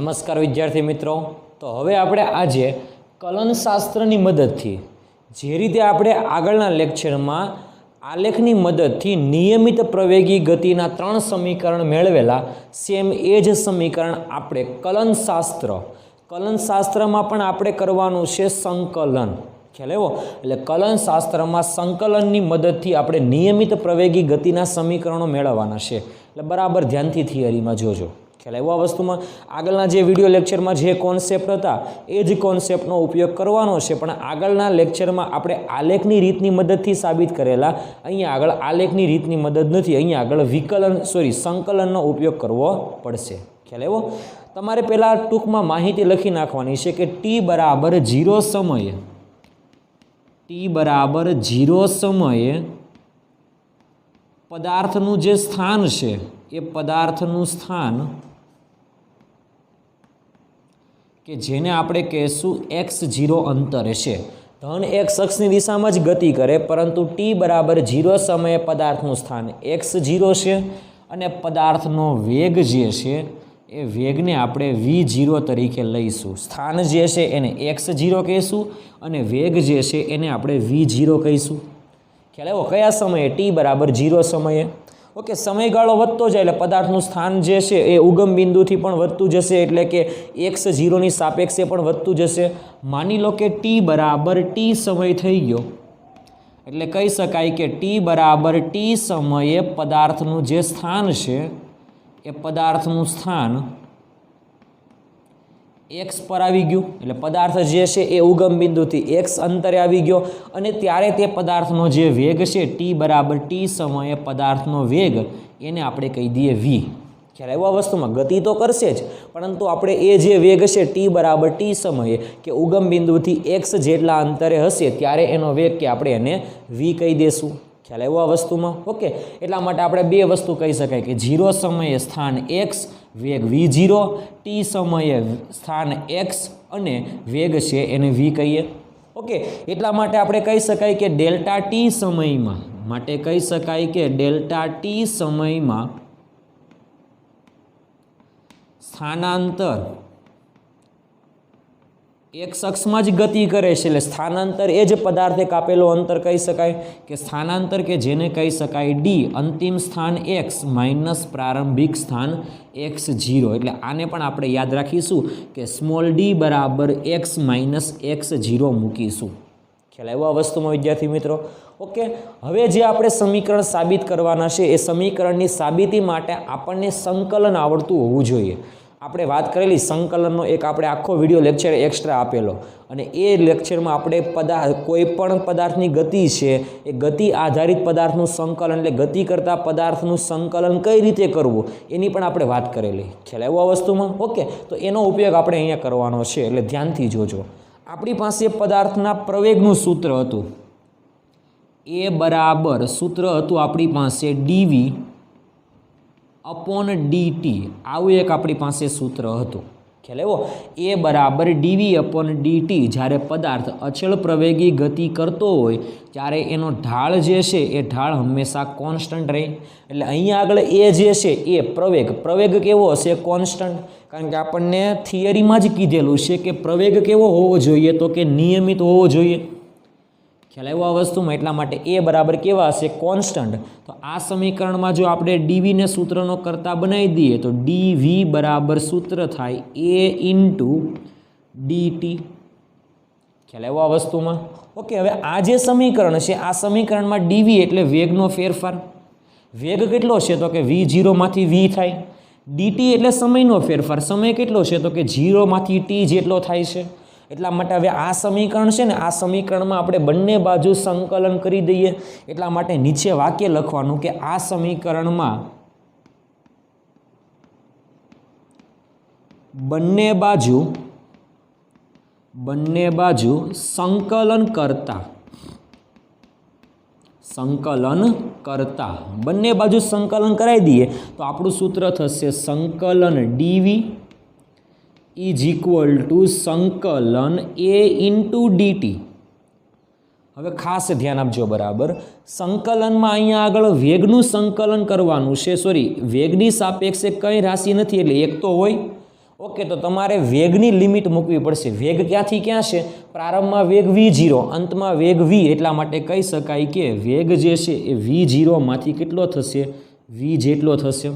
નમસ્કાર વિદ્યાર્થી મિત્રો। તો હવે આપણે આજે કલનશાસ્ત્રની મદદથી જે રીતે આપણે આગળના લેક્ચરમાં આલેખની મદદથી નિયમિત પ્રવેગી ગતિના 3 સમીકરણ મેળવેલા સેમ એ જ સમીકરણ આપણે કલનશાસ્ત્રમાં પણ આપણે કરવાનું છે સંકલન। ખ્યાલ આવ્યો? એટલે કલનશાસ્ત્રમાં સંકલનની મદદથી આપણે નિયમિત પ્રવેગી ગતિના સમીકરણો મેળવવાના છે। એટલે બરાબર ધ્યાનથી થિયરીમાં જોજો। ખ્યાલ આવ્યો? આ વસ્તુમાં આગળના જે વિડીયો લેક્ચરમાં જે કોન્સેપ્ટ હતા એ જ કોન્સેપ્ટનો ઉપયોગ કરવાનો છે, પણ આગળના લેક્ચરમાં આપણે આલેખની રીતની મદદથી સાબિત કરેલા, અહીંયા આગળ આલેખની રીતની મદદ નથી, અહીંયા આગળ સંકલનનો ઉપયોગ કરવો પડશે। ખ્યાલ આવ્યો? તમારે પહેલાં ટૂંકમાં માહિતી લખી નાખવાની છે કે t બરાબર 0 સમયે પદાર્થનું જે સ્થાન છે એ પદાર્થનું સ્થાન કે જેને આપણે કહેશું x0 અંતરે છે, ધન x અક્ષની દિશામાં જ ગતિ કરે, પરંતુ t બરાબર 0 સમયે પદાર્થનું સ્થાન x0 છે અને પદાર્થનો વેગ જે છે એ વેગને આપણે v0 તરીકે લઈશું। સ્થાન જે છે એને x0 કહીશું અને વેગ જે છે એને આપણે v0 કહીશું। ખ્યાલ આવ્યો? કયા સમયે? t બરાબર 0 સમયે। ઓકે, સમયગાળો વધતો જાય એટલે પદાર્થનું સ્થાન જે છે એ ઉગમ બિંદુથી પણ વધતું જશે, એટલે કે x0ની સાપેક્ષે પણ વધતું જશે। માની લો કે t બરાબર t સમય થઈ ગયો, એટલે કહી શકાય કે t બરાબર t સમયે પદાર્થનું જે સ્થાન છે એ પદાર્થનું સ્થાન x પર આવી ગયું, એટલે પદાર્થ જે છે એ ઉગમ બિંદુથી x અંતરે આવી ગયો અને ત્યારે તે પદાર્થનો જે વેગ છે t બરાબર t સમયે પદાર્થનો વેગ એને આપણે કહી દઈએ v। ખ્યાલ આવ્યો? આ વસ્તુમાં ગતિ તો કરશે જ, પરંતુ આપણે એ જે વેગ છે t બરાબર t સમયે કે ઉગમ બિંદુથી x જેટલા અંતરે હશે ત્યારે એનો વેગ કે આપણે એને v કહી દઈશું। ખ્યાલ આવ્યો આ વસ્તુમાં? ઓકે, એટલા માટે આપણે બે વસ્તુ કહી શકાય કે 0 સમયે સ્થાન x વેગ v0, t સમયે સ્થાન x અને વેગ છે એને v કહીએ। ઓકે, એટલા માટે આપણે કહી શકાય કે ડેલ્ટા t સમયમાં સ્થાનાંતર x અક્ષમાં જ ગતિ કરે છે, એટલે સ્થાનાંતર એ જ પદાર્થે કાપેલો અંતર કહી શકાય કે સ્થાનાંતર કે જેને કહી શકાય d, અંતિમ સ્થાન x માઇનસ પ્રારંભિક સ્થાન x0। એટલે આને પણ આપણે યાદ રાખીશું કે સ્મોલ d બરાબર x માઇનસ x0 મૂકીશું। ખ્યાલ આવ્યો આ વસ્તુમાં વિદ્યાર્થી મિત્રો? ઓકે, હવે જે આપણે સમીકરણ સાબિત કરવાના છે એ સમીકરણની સાબિતી માટે આપણને સંકલન આવડતું હોવું જોઈએ। આપણે વાત કરેલી સંકલનનો એક આપણે આખો વિડીયો લેક્ચર એક્સ્ટ્રા આપેલો, અને એ લેક્ચરમાં આપણે કોઈ પણ પદાર્થની ગતિ છે એ ગતિ આધારિત પદાર્થનું સંકલન, એટલે ગતિ કરતા પદાર્થનું સંકલન કઈ રીતે કરવું એની પણ આપણે વાત કરેલી। ખ્યાલ આવ્યો આ વસ્તુમાં? ઓકે, તો એનો ઉપયોગ આપણે અહીંયા કરવાનો છે, એટલે ધ્યાનથી જોજો। આપણી પાસે પદાર્થના પ્રવેગનું સૂત્ર હતું, એ બરાબર સૂત્ર હતું આપણી પાસે dv અપોન dt, આવું એક આપણી પાસે સૂત્ર હતું। ખ્યાલ આવ્યો? એ બરાબર dv અપોન dt જ્યારે પદાર્થ અચળ પ્રવેગી ગતિ કરતો હોય ત્યારે એનો ઢાળ જે છે એ ઢાળ હંમેશા કોન્સ્ટન્ટ રહે। એટલે અહીંયા આગળ એ જે છે એ પ્રવેગ કેવો હશે? કોન્સ્ટન્ટ, કારણ કે આપણને થિયરીમાં જ કીધેલું છે કે પ્રવેગ કેવો હોવો જોઈએ? તો કે નિયમિત હોવો જોઈએ। ખ્યાલ આવ્યો આ વસ્તુમાં? એટલા માટે એ બરાબર કેવા હશે? કોન્સ્ટન્ટ। તો આ સમીકરણમાં જો આપણે ડીવીને સૂત્રનો કરતા બનાવી દઈએ તો ડીવી બરાબર સૂત્ર થાય એ ઇન્ટુ ડીટી। ખ્યાલ આવ્યો આ વસ્તુમાં? ઓકે, હવે આ જે સમીકરણ છે આ સમીકરણમાં ડીવી એટલે વેગનો ફેરફાર। વેગ કેટલો છે? તો કે v0 માંથી v થાય। ડીટી એટલે સમયનો ફેરફાર। સમય કેટલો છે? તો કે 0 માંથી t જેટલો થાય છે। એટલા માટે હવે આ સમીકરણ છે ને, આ સમીકરણમાં આપણે બંને બાજુ સંકલન કરી દઈએ। એટલા માટે નીચે વાક્ય લખવાનું કે આ સમીકરણમાં બંને બાજુ સંકલન કરતા બંને બાજુ સંકલન કરાવી દઈએ તો આપણું સૂત્ર થશે સંકલન ડીવી ઇઝ ઇક્વલ ટુ સંકલન એ ઇન્ટુ ડીટી। હવે ખાસ ધ્યાન આપજો બરાબર, સંકલનમાં અહીંયા આગળ વેગનું સંકલન કરવાનું છે, વેગની સાપેક્ષે કંઈ રાશિ નથી એટલે એક તો હોય। ઓકે, તો તમારે વેગની લિમિટ મૂકવી પડશે. વેગ ક્યાંથી ક્યાં છે? પ્રારંભમાં વેગ v0, અંતમાં વેગ v. એટલા માટે કહી શકાય કે વેગ જે છે એ v0 માંથી કેટલો થશે? v જેટલો થશે.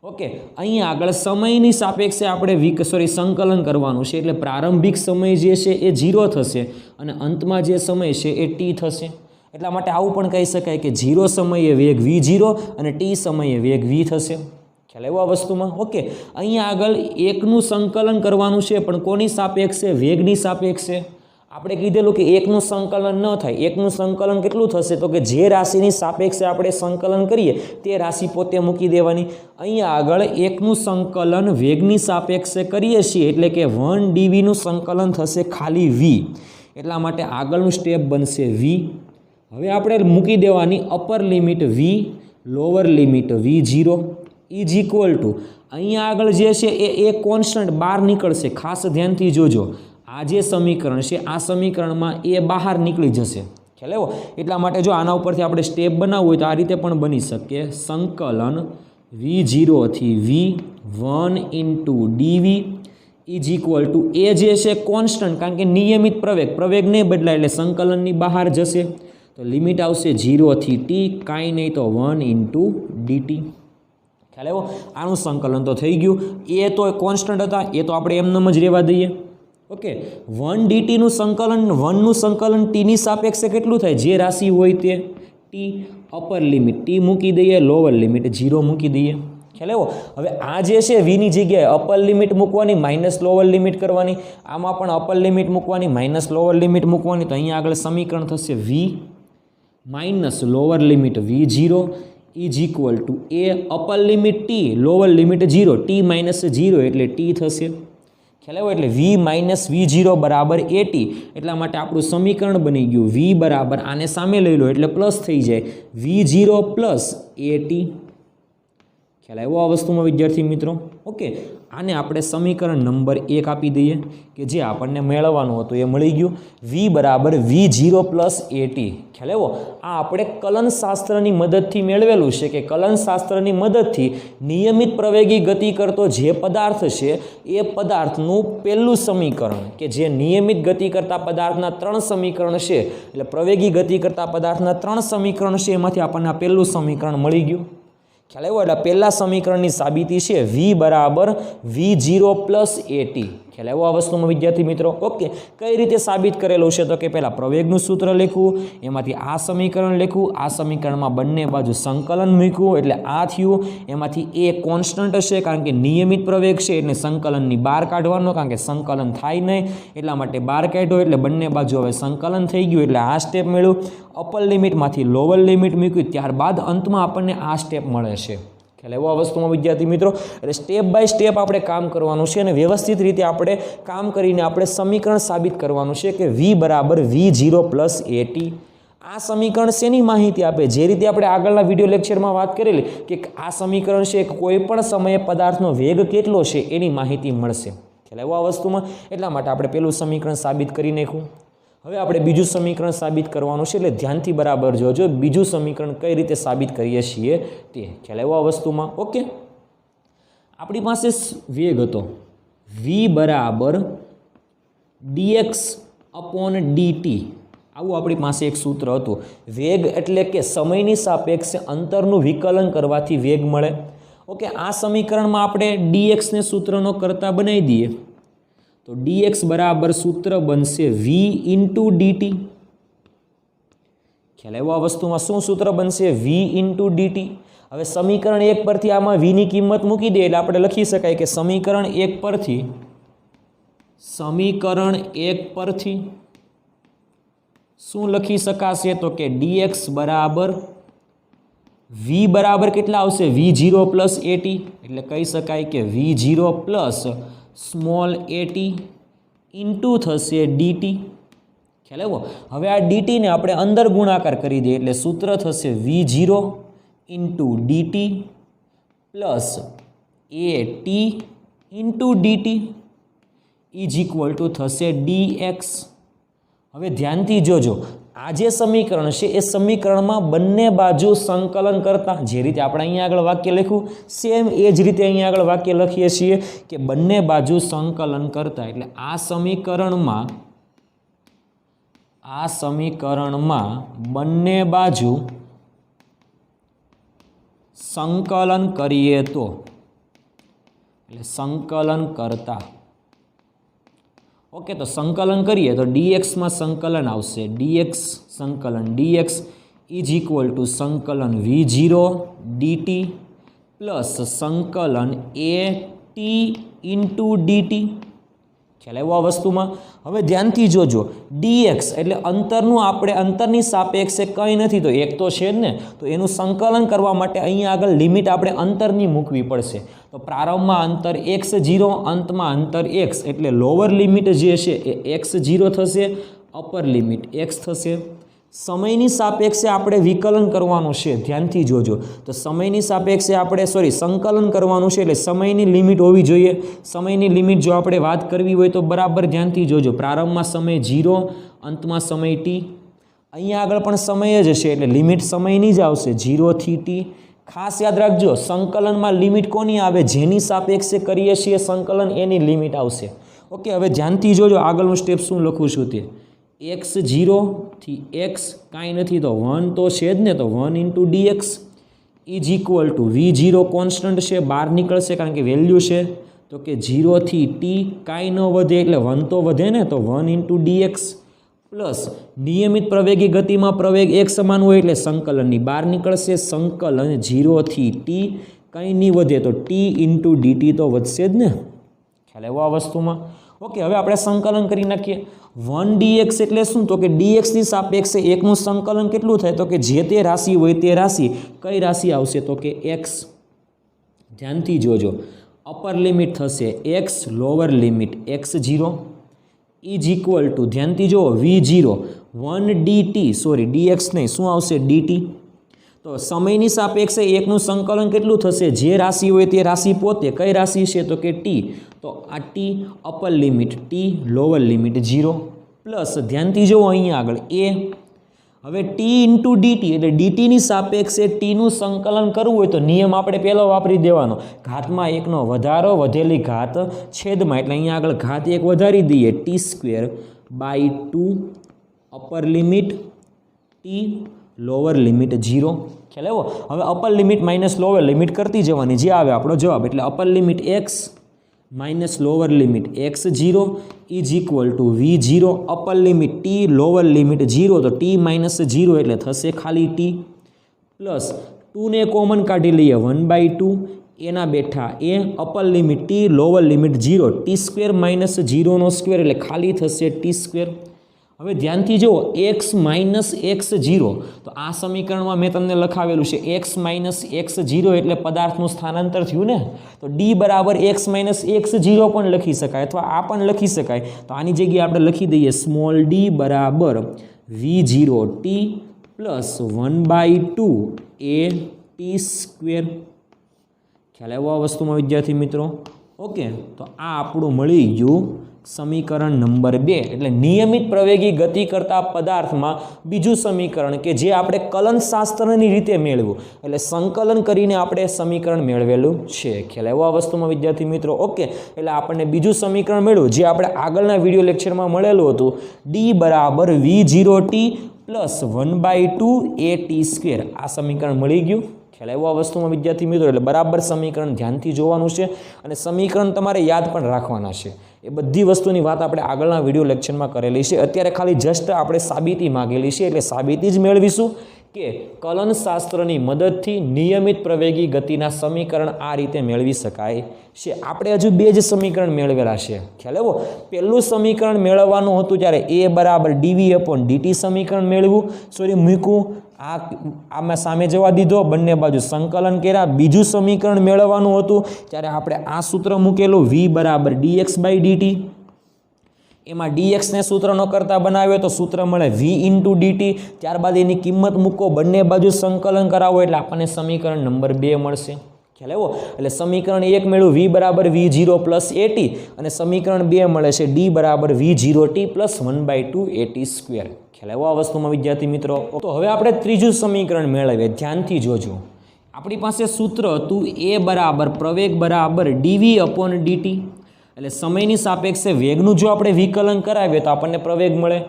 ઓકે, અહીંયા આગળ સમયની સાપેક્ષે આપણે સંકલન કરવાનું છે. એટલે પ્રારંભિક સમય જે છે એ 0 થશે અને અંતમાં જે સમય છે એ t થશે. એટલા માટે આવું પણ કહી શકાય કે 0 સમયે વેગ v0 અને t સમયે વેગ v થશે. ખ્યાલ આવ્યો આ વસ્તુમાં? ઓકે, અહીંયા આગળ એકનું સંકલન કરવાનું છે, પણ કોની સાપેક્ષે? વેગની સાપેક્ષે. આપણે કીધેલું કે એકનું સંકલન ન થાય. એકનું સંકલન કેટલું થશે? તો કે જે રાશિની સાપેક્ષે આપણે સંકલન કરીએ તે રાશિ પોતે મૂકી દેવાની. અહીંયા આગળ એકનું સંકલન વેગની સાપેક્ષે કરીએ છીએ એટલે કે 1dvનું સંકલન થશે ખાલી v. એટલા માટે આગળનું સ્ટેપ બનશે v. હવે આપણે મૂકી દેવાની upper limit v, lower limit v0 is equal two અહીંયા આગળ જે છે એ કોન્સ્ટન્ટ બહાર નીકળશે. ખાસ ધ્યાનથી જોજો, આ જે સમીકરણ છે આ સમીકરણમાં એ બહાર નીકળી જશે. ખ્યાલ આવ્યો? એટલા માટે જો આના ઉપરથી આપણે સ્ટેપ બનાવવું હોય તો આ રીતે પણ બની શકે. સંકલન v0 થી v1 into dv is equal to એ જે છે કોન્સ્ટન્ટ, કારણ કે નિયમિત પ્રવેગ નહીં બદલાય એટલે સંકલનની બહાર જશે. તો લિમિટ આવશે 0 થી t, કાંઈ નહીં તો 1 ઇન્ટુ dt. ખ્યાલ આવ્યો? આનું સંકલન તો થઈ ગયું. એ તો કોન્સ્ટન્ટ હતા, એ તો આપણે એમનેમ જ રહેવા દઈએ. ઓકે, 1 ડીટીનું સંકલન, 1નું સંકલન ટીની સાપેક્ષે કેટલું થાય? જે રાશિ હોય તે ટી. અપર લિમિટ ટી મૂકી દઈએ, લોઅર લિમિટ 0 મૂકી દઈએ. ખ્યાલ આવ્યો? હવે આ જે છે વીની જગ્યાએ અપર લિમિટ મૂકવાની, માઇનસ લોઅર લિમિટ કરવાની. આમાં પણ અપર લિમિટ મૂકવાની, માઇનસ લોઅર લિમિટ મૂકવાની. તો અહીંયા આગળ સમીકરણ થશે v minus lower limit v0 is equal to A upper limit T, lower limit 0, T minus 0 એટલે ટી થશે. ખ્યાલ આવ્યો? એટલે v માઇનસ v0 બરાબર at. એટલા માટે આપણું સમીકરણ બની ગયું v બરાબર, આને સામે લઈ લો એટલે પ્લસ થઈ જાય, v0 પ્લસ at. ખ્યાલ આવ્યો આ વસ્તુમાં વિદ્યાર્થી મિત્રો? ઓકે, આને આપણે સમીકરણ નંબર 1 આપી દઈએ કે જે આપણને મેળવવાનું હતું એ મળી ગયું. v બરાબર v0 પ્લસ at. ખ્યાલ આવ્યો? આ આપણે કલનશાસ્ત્રની મદદથી મેળવેલું છે કે કલનશાસ્ત્રની મદદથી નિયમિત પ્રવેગી ગતિ કરતો જે પદાર્થ છે એ પદાર્થનું પહેલું સમીકરણ, કે જે નિયમિત ગતિ કરતા પદાર્થના 3 સમીકરણ છે, એટલે પ્રવેગી ગતિ કરતા પદાર્થના 3 સમીકરણ છે, એમાંથી આપણને આ પહેલું સમીકરણ મળી ગયું. ખ્યાલ આવ્યો? એટલે પહેલા સમીકરણની સાબિતી છે v બરાબર v0 પ્લસ at. ખ્યાલ આવ્યો આ વસ્તુમાં વિદ્યાર્થી મિત્રો? ઓકે, કઈ રીતે સાબિત કરેલું છે? તો કે પહેલાં પ્રવેગનું સૂત્ર લખવું, એમાંથી આ સમીકરણ લખવું, આ સમીકરણમાં બંને બાજુ સંકલન મૂકવું એટલે આ થયું. એમાંથી એ કોન્સ્ટન્ટ હશે કારણ કે નિયમિત પ્રવેગ છે એટલે સંકલનની બહાર કાઢવાનો, કારણ કે સંકલન થાય નહીં એટલા માટે બહાર કાઢ્યો એટલે બંને બાજુ હવે સંકલન થઈ ગયું એટલે આ સ્ટેપ મળ્યું. અપર લિમિટમાંથી લોઅર લિમિટ મૂક્યું, ત્યારબાદ અંતમાં આપણને આ સ્ટેપ મળે છે. ખ્યાલ આવ્યો આ વસ્તુમાં વિદ્યાર્થી મિત્રો? એટલે સ્ટેપ બાય સ્ટેપ આપણે કામ કરવાનું છે અને વ્યવસ્થિત રીતે આપણે કામ કરીને આપણે સમીકરણ સાબિત કરવાનું છે કે v બરાબર v0 પ્લસ at. આ સમીકરણ શેની માહિતી આપે? જે રીતે આપણે આગળના વિડીયો લેક્ચરમાં વાત કરેલી કે આ સમીકરણ છે કોઈ પણ સમયે પદાર્થનો વેગ કેટલો છે એની માહિતી મળશે. ખ્યાલ આવ્યો આ વસ્તુમાં? એટલા માટે આપણે પેલું સમીકરણ સાબિત કરી નાખ્યું. હવે આપણે બીજું સમીકરણ સાબિત કરવાનું છે એટલે ધ્યાનથી બરાબર જોજો બીજું સમીકરણ કઈ રીતે સાબિત કરીએ છીએ તે. ખ્યાલ આવ્યો આ વસ્તુમાં? ઓકે, આપણી પાસે વેગ હતો v બરાબર dx અપોન dt. આવું આપણી પાસે એક સૂત્ર હતું. વેગ એટલે કે સમયની સાપેક્ષે અંતરનું વિકલન કરવાથી વેગ મળે. ઓકે, આ સમીકરણમાં આપણે dx ને સૂત્રનો કરતા બનાવી દઈએ તો dx બરાબર સૂત્ર બનશે v ઇન્ટુ dt. ખ્યાલ આવ્યો આ વસ્તુમાં? શું સૂત્ર બનશે? v into dt. હવે સમીકરણ 1 પરથી આમાં v ની કિંમત મૂકી દે એટલે આપણે લખી શકાય કે સમીકરણ 1 પરથી શું લખી શકાશે? તો કે dx બરાબર v બરાબર કેટલા આવશે? v0 plus at. એટલે કહી શકાય કે v0 plus small at into થશે dt. ખ્યાલ આવ્યો? હવે આ ડીટીને આપણે અંદર ગુણાકાર કરી દઈએ એટલે સૂત્ર થશે v0 into dt plus at into dt is equal two થશે dx. હવે ધ્યાનથી જોજો, આ જે સમીકરણ છે એ સમીકરણમાં બંને બાજુ સંકલન કરતા જે રીતે આપણે અહીંયા આગળ વાક્ય લખ્યું સેમ એ જ રીતે અહીંયા આગળ વાક્ય લખીએ છીએ કે બંને બાજુ સંકલન કરતા, એટલે આ સમીકરણમાં બંને બાજુ સંકલન કરીએ તો, એટલે સંકલન કરતા, ઓકે, તો સંકલન કરીએ તો dxમાં સંકલન આવશે, dx સંકલન dx ઇઝ ઇક્વલ ટુ સંકલન v0 dt પ્લસ સંકલન a t ઇન્ટુ dt. ખ્યાલ આવ્યો આ વસ્તુમાં? હવે ધ્યાનથી જોજો, dx એટલે અંતરની સાપેક્ષે કંઈ નથી, તો એક તો છે જ ને, તો એનું સંકલન કરવા માટે અહીંયા આગળ લિમિટ આપણે અંતરની મૂકવી પડશે. તો પ્રારંભમાં અંતર x0, અંતમાં અંતર x, એટલે લોઅર લિમિટ જે છે એ x0 થશે, અપર લિમિટ x થશે. સમયની સાપેક્ષે આપણે વિકલન કરવાનું છે, ધ્યાનથી જોજો. તો સમયની સાપેક્ષે આપણે સંકલન કરવાનું છે, એટલે સમયની લિમિટ હોવી જોઈએ. સમયની લિમિટ જો આપણે વાત કરવી હોય તો બરાબર ધ્યાનથી જોજો, પ્રારંભમાં સમય 0, અંતમાં સમય t. અહીંયા આગળ પણ સમય જ હશે, એટલે લિમિટ સમયની જ આવશે 0 થી t. ખાસ યાદ રાખજો, સંકલનમાં લિમિટ કોની આવે? જેની સાપેક્ષે કરીએ છીએ સંકલન એની લિમિટ આવશે. ઓકે, હવે ધ્યાનથી જોજો આગળનું સ્ટેપ શું લખું છું તે. x0 થી x કાંઈ નથી તો 1 તો છે જ ને, તો 1 into dx is equal two v0 constant છે, બહાર નીકળશે કારણ કે વેલ્યુ છે, તો કે 0 થી t કાંઈ ન વધે એટલે 1 તો વધે ને, તો 1 ઇન્ટુ dx પ્લસ નિયમિત પ્રવેગી ગતિમાં પ્રવેગ એક સમાન હોય એટલે સંકલનની બહાર નીકળશે, સંકલન 0 થી t કંઈ નહીં વધે તો t ઇન્ટુ dt તો વધશે જ ને. ખ્યાલ આવ્યો આ વસ્તુમાં? ઓકે, હવે આપણે સંકલન કરી નાખીએ. 1 dx એટલે શું? તો કે dxની સાપેક્ષે એકનું સંકલન કેટલું થાય? તો કે જે તે રાશિ હોય તે રાશિ, કઈ રાશિ આવશે? તો કે x. ધ્યાનથી જોજો, અપર લિમિટ થશે x, lower limit x0 is equal two, ધ્યાનથી જુઓ, v0 1 dt, dx નહીં, શું આવશે? dt. તો સમયની સાપેક્ષે એકનું સંકલન કેટલું થશે? જે રાશિ હોય તે રાશિ પોતે, કઈ રાશિ છે? તો કે t. તો આ t upper limit t, lower limit 0 plus ધ્યાનથી જુઓ અહીંયા આગળ a. હવે t ઇન્ટુ dt એટલે dtની સાપેક્ષે tનું સંકલન કરવું હોય તો નિયમ આપણે પહેલો વાપરી દેવાનો, ઘાતમાં એકનો વધારો, વધેલી ઘાત છેદમાં, એટલે અહીંયા આગળ ઘાત 1 વધારી દઈએ, t²/2 upper limit t, lower limit 0. ખ્યાલ આવ્યો? હવે upper limit minus lower limit કરતી જવાની, જે આવે આપણો જવાબ, એટલે upper limit x minus lower limit x0 is equal two v0 upper limit t, lower limit 0, તો t માઇનસ 0 એટલે થશે ખાલી t પ્લસ 2ને કોમન કાઢી લઈએ 1/2 એના બેઠા એ, upper limit t, lower limit 0, t² minus 0નો સ્ક્વેર એટલે ખાલી થશે t². હવે ધ્યાનથી જુઓ, x માઇનસ x0, તો આ સમીકરણમાં મેં તમને લખાવેલું છે x માઇનસ x0 એટલે પદાર્થનું સ્થાનાંતર થયું ને, તો d બરાબર x માઇનસ x0 પણ લખી શકાય અથવા આ પણ લખી શકાય. તો આની જગ્યાએ આપણે લખી દઈએ સ્મોલ d બરાબર v0t પ્લસ 1/2 a t². ખ્યાલ આવ્યો આ વસ્તુમાં વિદ્યાર્થી મિત્રો? ઓકે, તો આ આપણું મળી ગયું સમીકરણ નંબર 2, એટલે નિયમિત પ્રવેગી ગતિ કરતા પદાર્થમાં બીજું સમીકરણ કે જે આપણે કલનશાસ્ત્રની રીતે મેળવ્યું, એટલે સંકલન કરીને આપણે સમીકરણ મેળવેલું છે. ખ્યાલ આવ્યો આ વસ્તુમાં વિદ્યાર્થી મિત્રો? ઓકે, એટલે આપણને બીજું સમીકરણ મળ્યું જે આપણે આગળના વિડીયો લેક્ચરમાં મળેલું હતું, d બરાબર v0t પ્લસ 1/2 at². આ સમીકરણ મળી ગયું. ખ્યાલ આવ્યો આ વસ્તુમાં વિદ્યાર્થી મિત્રો? એટલે બરાબર સમીકરણ ધ્યાનથી જોવાનું છે અને સમીકરણ તમારે યાદ પણ રાખવાના છે. એ બધી વસ્તુની વાત આપણે આગળના વિડીયો લેક્ચરમાં કરેલી છે. અત્યારે ખાલી જસ્ટ આપણે સાબિતી માગેલી છે, એટલે સાબિતી જ મેળવીશું કે કલનશાસ્ત્રની મદદથી નિયમિત પ્રવેગી ગતિના સમીકરણ આ રીતે મેળવી શકાય છે. આપણે હજુ 2 જ સમીકરણ મેળવેલા છે. ખ્યાલ આવ્યો? પહેલું સમીકરણ મેળવવાનું હતું ત્યારે a બરાબર dv/dt સમીકરણ મેળવ્યું, મૂક્યું, આમાં સામે જવા દીધો, બંને બાજુ સંકલન કર્યા. બીજું સમીકરણ મેળવવાનું હતું ત્યારે આપણે આ સૂત્ર મૂકેલું v બરાબર dx/dt, એમાં dxને સૂત્ર ન કરતા બનાવ્યો તો સૂત્ર મળે v ઇન્ટુ dt, ત્યારબાદ એની કિંમત મૂકો, બંને બાજુ સંકલન કરાવો એટલે આપણને સમીકરણ નંબર 2 મળશે. ખ્યાલ આવ્યો? એટલે સમીકરણ 1 મેળવ્યું v બરાબર v0 પ્લસ at અને સમીકરણ 2 મળે છે d બરાબર v0t પ્લસ 1/2 at સ્ક્વેર. ખ્યાલ આવ્યો આ વસ્તુમાં વિદ્યાર્થી મિત્રો? તો હવે આપણે ત્રીજું સમીકરણ મેળવીએ. ધ્યાનથી જોજો. આપણી પાસે સૂત્ર હતું a બરાબર પ્રવેગ બરાબર dv અપોન dt. એટલે સમયની સાપેક્ષે વેગનું જો આપણે વિકલન કરાવીએ તો આપણને પ્રવેગ મળે.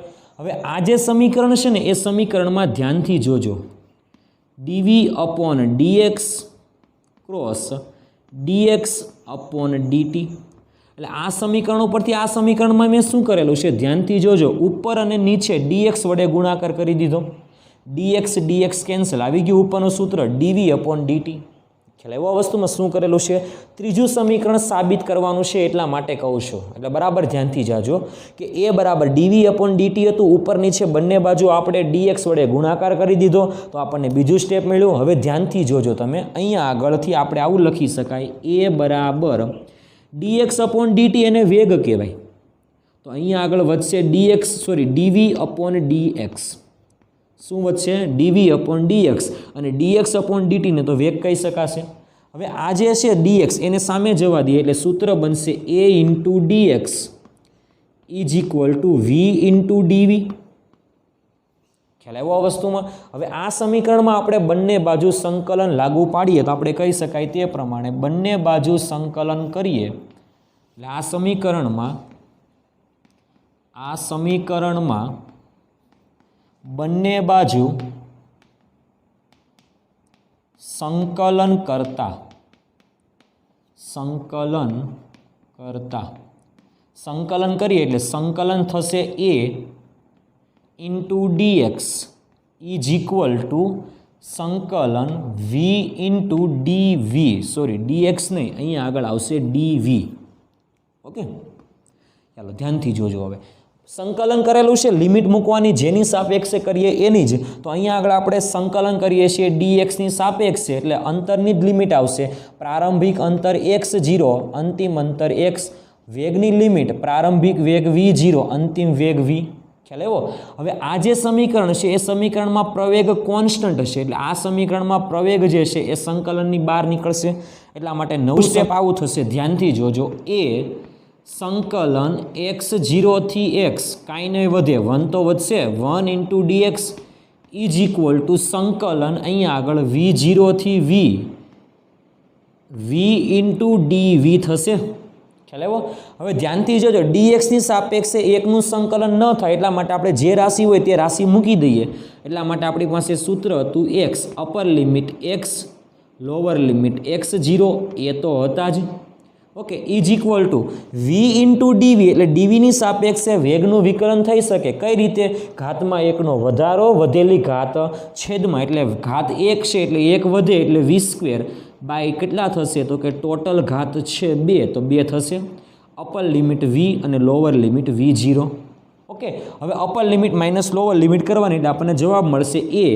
હવે આ જે સમીકરણ છે ને એ સમીકરણમાં ધ્યાનથી જોજો. dv upon dx cross dx upon dt. એટલે આ સમીકરણ ઉપરથી આ સમીકરણમાં મેં શું કરેલું છે ધ્યાનથી જોજો. ઉપર અને નીચે dx વડે ગુણાકાર કરી દીધો. dx કેન્સલ, આવી ગયું ઉપરનું સૂત્ર dv અપોન dt. ખ્યાલ આવ્યો આ વસ્તુમાં શું કરેલું છે? ત્રીજું સમીકરણ સાબિત કરવાનું છે એટલા માટે કહું છું. એટલે બરાબર ધ્યાનથી જાજો કે a બરાબર dv અપોન dt હતું. ઉપર નીચે બંને બાજુ આપણે dx વડે ગુણાકાર કરી દીધો તો આપણને બીજું સ્ટેપ મળ્યું. હવે ધ્યાનથી જોજો તમે. અહીંયા આગળથી આપણે આવું લખી શકાય a બરાબર dx અપોન dt એને વેગ કહેવાય. તો અહીંયા આગળ વધશે dv અપોન dx. શું વધશે? dv અપોન dx અને dx અપોન dt ને તો વેગ કહી શકાશે. હવે આ જે છે dx એને સામે જવા દઈએ એટલે સૂત્ર બનશે a into dx is equal two v into dv. ખ્યાલ આવ્યો આ વસ્તુમાં? હવે આ સમીકરણમાં આપણે બંને બાજુ સંકલન લાગુ પાડીએ તો આપણે કહી શકાય તે પ્રમાણે બંને બાજુ સંકલન કરીએ એટલે આ સમીકરણમાં બંને બાજુ સંકલન કરતા કરીએ એટલે સંકલન થશે a into dx is equal two સંકલન v into dv. Sorry dx નહીં, અહીંયા આગળ આવશે dv. ઓકે, ચાલો ધ્યાનથી જોજો. હવે સંકલન કરેલું છે, લિમિટ મૂકવાની જેની સાપેક્ષે કરીએ એની જ. તો અહીંયા આગળ આપણે સંકલન કરીએ છીએ dxની સાપેક્ષે એટલે અંતરની જ લિમિટ આવશે. પ્રારંભિક અંતર x0, અંતિમ અંતર x. વેગની લિમિટ પ્રારંભિક વેગ v0, અંતિમ વેગ v. ખ્યાલ આવ્યો? હવે આ જે સમીકરણ છે એ સમીકરણમાં પ્રવેગ કોન્સ્ટન્ટ હશે એટલે આ સમીકરણમાં પ્રવેગ જે છે એ સંકલનની બહાર નીકળશે. એટલા માટે નવું સ્ટેપ આવું થશે. ધ્યાનથી જોજો. a સંકલન x0 થી x કાંઈ નહીં વધે, 1 તો વધશે, 1 into dx is equal two સંકલન અહીંયા આગળ v0 થી v ઇન્ટુ dv થશે. ખ્યાલ આવ્યો? હવે ધ્યાનથી જોજો. dxની સાપેક્ષે એકનું સંકલન ન થાય એટલા માટે આપણે જે રાશિ હોય તે રાશિ મૂકી દઈએ. એટલા માટે આપણી પાસે સૂત્ર હતું x upper limit x lower limit x0 એ તો હતા જ. Okay, is equal two v into dv એટલે dvની સાપેક્ષે વેગનું વિકલન થઈ શકે. કઈ રીતે? ઘાતમાં એકનો વધારો, વધેલી ઘાત છેદમાં એટલે ઘાત 1 છે એટલે 1 વધે એટલે v² બાય કેટલા થશે તો કે ટોટલ ઘાત છે 2 તો 2 થશે. અપર લિમિટ v અને લોઅર લિમિટ v0. ઓકે, હવે upper limit minus lower limit કરવાની એટલે આપણને જવાબ મળશે a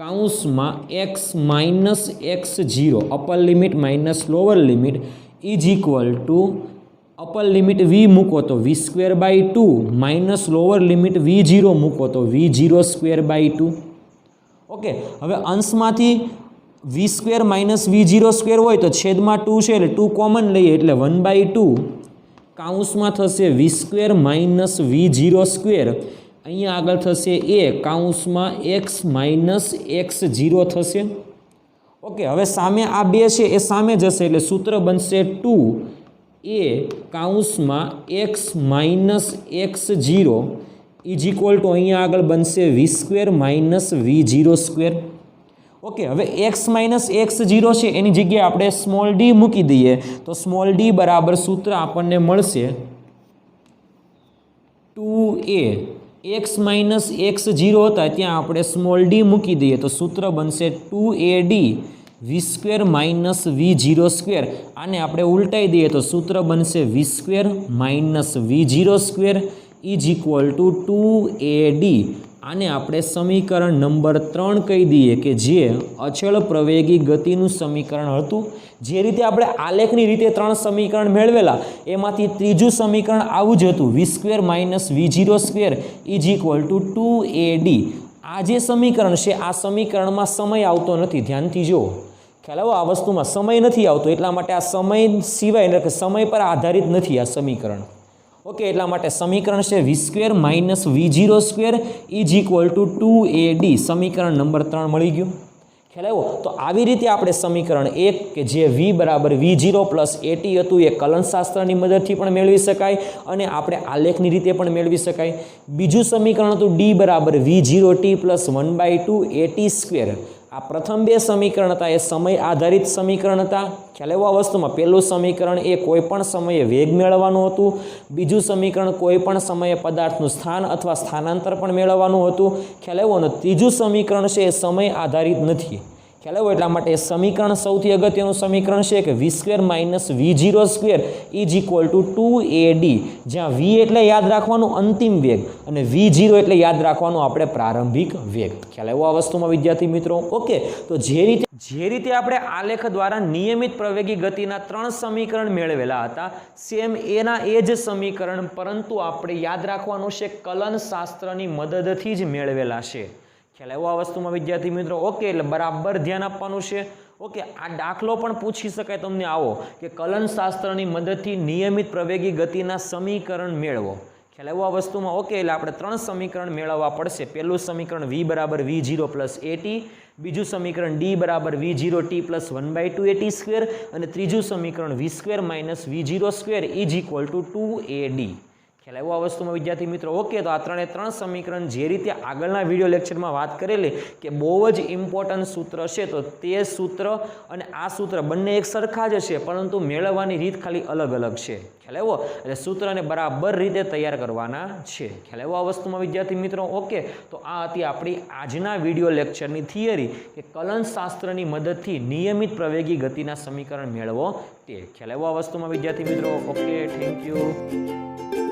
કૌંસમાં x minus x0 upper limit minus lower limit is equal two upper limit v મૂકો તો v²/2 minus lower limit v0 મૂકો તો v0² 2. ઓકે, હવે અંશમાંથી v² માઇનસ v0² હોય તો છેદમાં 2 છે એટલે 2 કોમન લઈએ એટલે 1/2 કૌંસમાં થશે v² માઇનસ v0². અહીંયા આગળ થશે a કૌંસમાં x માઇનસ x0 થશે. ઓકે, હવે સામે આ 2 છે એ સામે જશે એટલે સૂત્ર બનશે 2a કૌંસમાં x minus x0 is equal two અહીંયા આગળ બનશે v² માઇનસ v0². ઓકે, હવે x માઇનસ x0 છે એની જગ્યાએ આપણે સ્મોલ d મૂકી દઈએ તો સ્મોલ d બરાબર સૂત્ર આપણને મળશે 2a. x માઇનસ x0 હતા ત્યાં આપણે સ્મોલ d મૂકી દઈએ તો સૂત્ર બનશે 2ad v² માઇનસ v0². આને આપણે ઉલટાઈ દઈએ તો સૂત્ર બનશે v² minus v0² is equal two 2ad. આને આપણે સમીકરણ નંબર 3 કહી દઈએ કે જે અચળ પ્રવેગી ગતિનું સમીકરણ હતું. જે રીતે આપણે આલેખની રીતે 3 સમીકરણ મેળવેલા એમાંથી ત્રીજું સમીકરણ આવું જ હતું v² minus v0² is equal two 2ad. આ જે સમીકરણ છે આ સમીકરણમાં સમય આવતો નથી. ધ્યાનથી જુઓ. ખ્યાલ આવ્યો? આ વસ્તુમાં સમય નથી આવતો એટલા માટે આ સમય સિવાય એટલે કે સમય પર આધારિત નથી આ સમીકરણ. ઓકે, એટલા માટે સમીકરણ છે v² - v02 is equal two 2AD. સમીકરણ નંબર 3 મળી ગયું. ખ્યાલ આવ્યો? તો આવી રીતે આપણે સમીકરણ 1 કે જે v બરાબર v0 પ્લસ AT હતું એ કલનશાસ્ત્રની મદદથી પણ મેળવી શકાય અને આપણે આલેખની રીતે પણ મેળવી શકાય. બીજું સમીકરણ હતું d બરાબર v0t પ્લસ 1/2 AT². આ પ્રથમ બે સમીકરણ હતા એ સમય આધારિત સમીકરણ હતા. ખ્યાલ આવ્યો આ વસ્તુમાં? પહેલું સમીકરણ એ કોઈ પણ સમયે વેગ મેળવવાનું હતું. બીજું સમીકરણ કોઈ પણ સમયે પદાર્થનું સ્થાન અથવા સ્થાનાંતર પણ મેળવવાનું હતું. ખ્યાલ આવ્યો? અને ત્રીજું સમીકરણ છે એ સમય આધારિત નથી. ખ્યાલ આવ્યો? એટલા માટે સમીકરણ સૌથી અગત્યનું સમીકરણ છે કે v² - v02 is equal two 2AD. જ્યાં v એટલે યાદ રાખવાનું અંતિમ વેગ અને v0 એટલે યાદ રાખવાનું આપણે પ્રારંભિક વેગ. ખ્યાલ આવ્યો આ વસ્તુમાં વિદ્યાર્થી મિત્રો? ઓકે, તો જે રીતે આપણે આલેખ દ્વારા નિયમિત પ્રવેગી ગતિના 3 સમીકરણ મેળવેલા હતા, સેમ એના એ જ સમીકરણ પરંતુ આપણે યાદ રાખવાનું છે કલનશાસ્ત્રની મદદથી જ મેળવેલા છે. ખ્યાલ આવ્યો આ વસ્તુમાં વિદ્યાર્થી મિત્રો? ઓકે, એટલે બરાબર ધ્યાન આપવાનું છે. ઓકે, આ દાખલો પણ પૂછી શકાય તમને આવો કે કલનશાસ્ત્રની મદદથી નિયમિત પ્રવેગી ગતિના સમીકરણ મેળવો. ખ્યાલ આવ્યો આ વસ્તુમાં? ઓકે, એટલે આપણે 3 સમીકરણ મેળવવા પડશે. પહેલું સમીકરણ v બરાબર v0 પ્લસ AT, બીજું સમીકરણ d બરાબર v0t પ્લસ 1/2 AT² અને ત્રીજું સમીકરણ v² - v02 is equal two 2AD. ખ્યાલ આવ્યો આ વસ્તુમાં વિદ્યાર્થી મિત્રો? ઓકે, તો આ 3 સમીકરણ જે રીતે આગળના વિડીયો લેક્ચરમાં વાત કરેલી કે બહુ જ ઇમ્પોર્ટન્ટ સૂત્ર છે, તો તે સૂત્ર અને આ સૂત્ર બંને એક સરખા જ છે પરંતુ મેળવવાની રીત ખાલી અલગ અલગ છે. ખ્યાલ આવ્યો? એટલે સૂત્રને બરાબર રીતે તૈયાર કરવાના છે. ખ્યાલ આવ્યો આ વસ્તુમાં વિદ્યાર્થી મિત્રો? ઓકે, તો આ હતી આપણી આજના વિડીયો લેક્ચરની થિયરી કે કલનશાસ્ત્રની મદદથી નિયમિત પ્રવેગી ગતિના સમીકરણ મેળવો તે. ખ્યાલ આવ્યો આ વસ્તુમાં વિદ્યાર્થી મિત્રો? Okay, thank you.